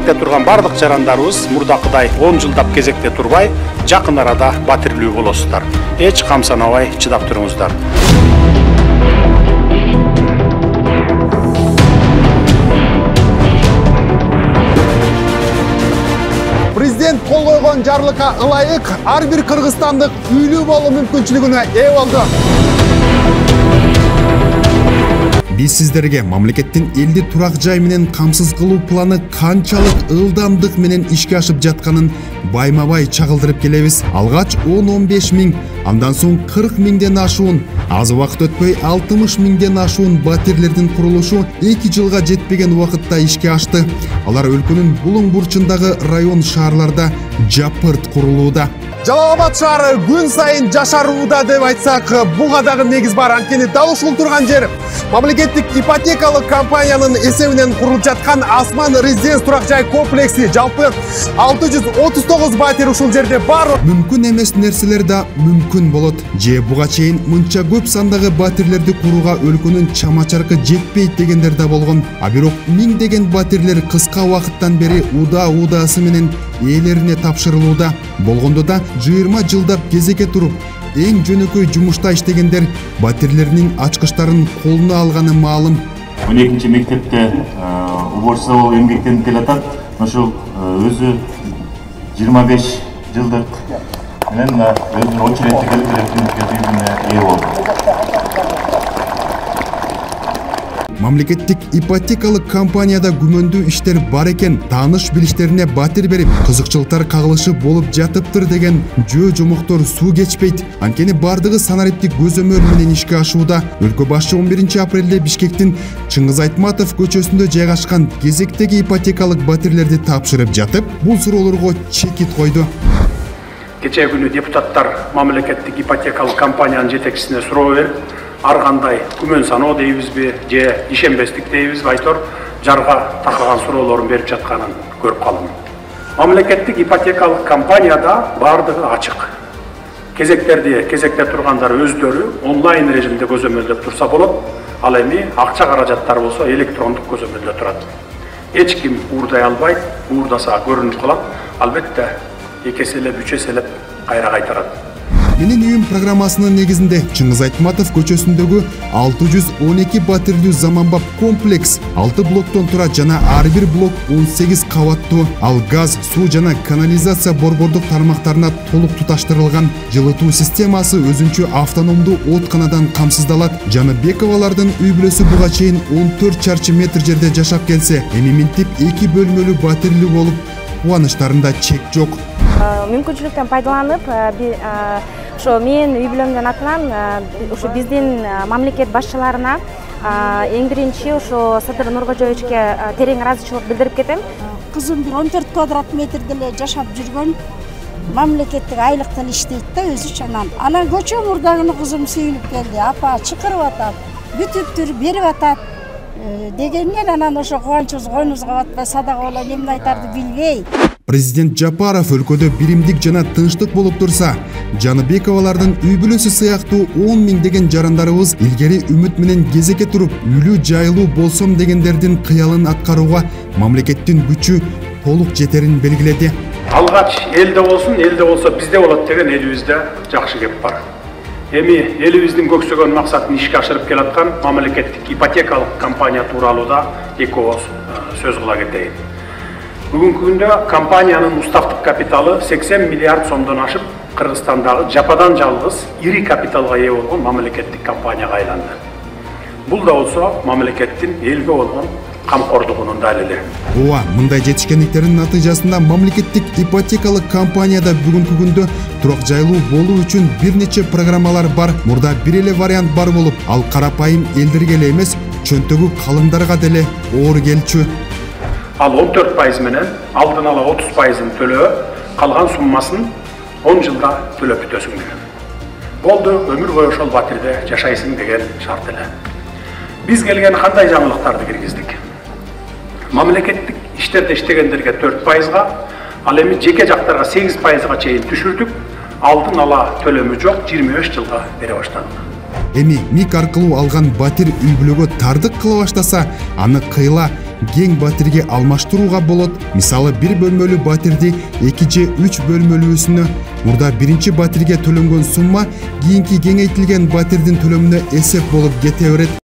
кезекте турган бардык жарандарыбыз мурдакыдай 10 жылдап кезекте турбай, жакын арада батирлүү болосуздар. Эч камсанабай чыдап туруңуздар. Президент кол койгон жарлыкка ылайык ар бир кыргызстандык үйлүү болуу мүмкүнчүлүгүнө ээ болду. Биз сиздерге мамлекеттин элди турак жай менен камсыз кылуу планы канчалык ылдамдык менен ишке ашып жатканын байма-бай чагылдырып келебиз. Алгач 10-15 миң, андан соң 40 миңден ашуун, аз убакыт өтпөй 60 миңден ашуун батирлердин курулушу 2 жылга жетпеген убакытта ишке ашты. Алар өлкөнүн булуң бурчундагы район шаарларда жапырт курулууда. Жалал Абад шаары күн сайын жашарууда деп айтсак, буга дагы негиз бар. Анткени дал ушул турган жер мамлекеттик ипотекалык компаниянын эсебинен курулуп жаткан Асман резиденс турак жай комплекси. Жалпы 639 батир ушул жерде бар. Мүмкүн эмес нерселер да мүмкүн болот. Же буга чейин мынча көп сандагы батирлерди курууга өлкөнүн чама-чаркы жетпейт дегендер да болгон. А бирок миңдеген батирлер кыска убакыттан бери удаа-удаасы менен ээлерине тапшырылууда. Болгондо да 20 жылдап кезекке туруп, эң жөнөкөй жумушта иштегендер батирлеринин ачкычтарын колуна алганы маалым. 12 мектепте уборчу болуп эмгектенип келатат. Ошол өзү 25 жылдык менен өзүнүн очередти келип ээ болду. Мамлекеттик ипотекалык компанияда күмөндүү иштер бар экен, тааныш билиштерине батир берип, кызыкчылыктар кагылышы болуп жатыптыр деген жөө жомоктор суу кечпейт. Анткени бардыгы санариптик көзөмөл менен ишке ашууда. Өлкө башчы 11 апрелде Бишкектин Чыңгыз Айтматов көчөсүндө жайгашкан кезектеги ипотекалык батирлерди тапшырып жатып, бул суроолорго чекит койду. Кечээ күнү депутаттар мамлекеттик ипотекалык компаниянын жетекчисине суроо берип, ар кандай күмөн саноо дейбизби, же ишенбестик дейбизби, айтор жарга такаган суроолорун берип жатканын көрүп калдым. Мамлекеттик ипотекалык компанияда бардыгы ачык. Кезекте тургандар өздөрү онлайн режимде көзөмөлдөп турса болот. Ал эми акча каражаттары болсо электрондук көзөмөлдө турат. Эч ким уурдай албайт, уурдаса көрүнүп калат. Албетте экеселеп, үчеселеп кайра кайтарат. Менин үйүм программасынын негизинде Чыңгыз Айтматов көчөсүндөгү 612 батирлүү заманбап комплекс 6 блоктон турат жана ар бир блок 18 кабаттуу. Ал газ, суу жана канализация борбордук тармактарына толук туташтырылган. Жылытуу системасы өзүнчө автономдуу отканадан камсыздалат. Жаныбековалардын үй бүлөсү буга чейин 14 чарчы метр жерде жашап келсе, эми минтип 2 бөлмөлүү батирлүү болуп, кубанычтарында чек жок. Мүмкүнчүлүктөн пайдаланып, ошо мен үй бүлөмдүн атынан ошо биздин мамлекет башчыларына эң биринчи ошо Садыр Нуркожоевичке терең ыраазычылык билдирип кетем. Кызым бир 14 квадрат метрде эле жашап жүргөн, мамлекеттик айлыкта иштейт да өзү чанан. Анан көчө мурдагыны кызым сүйүнүп келди. Апа чыкырып атат, бүтүптүр берип атат дегеннен анан ошо кубанычыбыз койнубузга батпай садага болот, эмне айтарды билбей. Президент Жапаров өлкөдө биримдик жана тынчтык болуп турса, Жаныбековалардын үй бүлөсү сыяктуу 10 миңдеген жарандарыбыз илгери үмүт менен кезекке туруп, үйлүү жайлуу болсом дегендердин кыялын аткарууга мамлекеттин күчү толук жетерин белгиледи. Алгач элде болсо бизде болот деген элибизде жакшы кеп бар. Эми элибиздин көксөгөн максатын ишке ашырып келаткан мамлекеттик ипотекалык компания тууралуу да эки ооз сөз кыла кетейин. Бүгүнкү күндө компаниянын уставтык капиталы 80 миллиард сомдон ашып, Кыргызстандагы жападан жалгыз ири капиталга ээ болгон мамлекеттик компанияга айланды. Бул да болсо мамлекеттин элге болгон камкордугунун далили. Ооба, мындай жетишкендиктердин натыйжасында мамлекеттик ипотекалык компанияда бүгүнкү күндө турак жайлуу болуу үчүн бир нече программалар бар. Мурда бир эле вариант бар болуп, ал карапайым элдерге эле эмес, чөнтөгү калыңдарга деле оор келчү. Ал 14% менен алдын ала 30%ын төлөө, калган суммасын 10 жылда төлөп бүтөсүң деген. Болду, өмүр бою ошол батирде жашайсың деген шарт эле. Биз келген кандай жаңылыктарды киргиздик? Мамлекеттик иштерде иштегендерге 4%га, ал эми жеке жактарга 8%га чейин түшүрдүк. Алдын ала төлөмү жок 25 жылга бере баштадык. Эми мик аркылуу алган батир үй бүлөгө тардык кыла баштаса, аны кыйла кең батирге алмаштырууга болот. Мисалы, бир бөлмөлүү батирди 2 же 3 бөлмөлүүсүнө, мурда биринчи батирге төлөнгөн сумма кийинки кеңейтилген батирдин төлөмүнө эсеп болуп кете берет.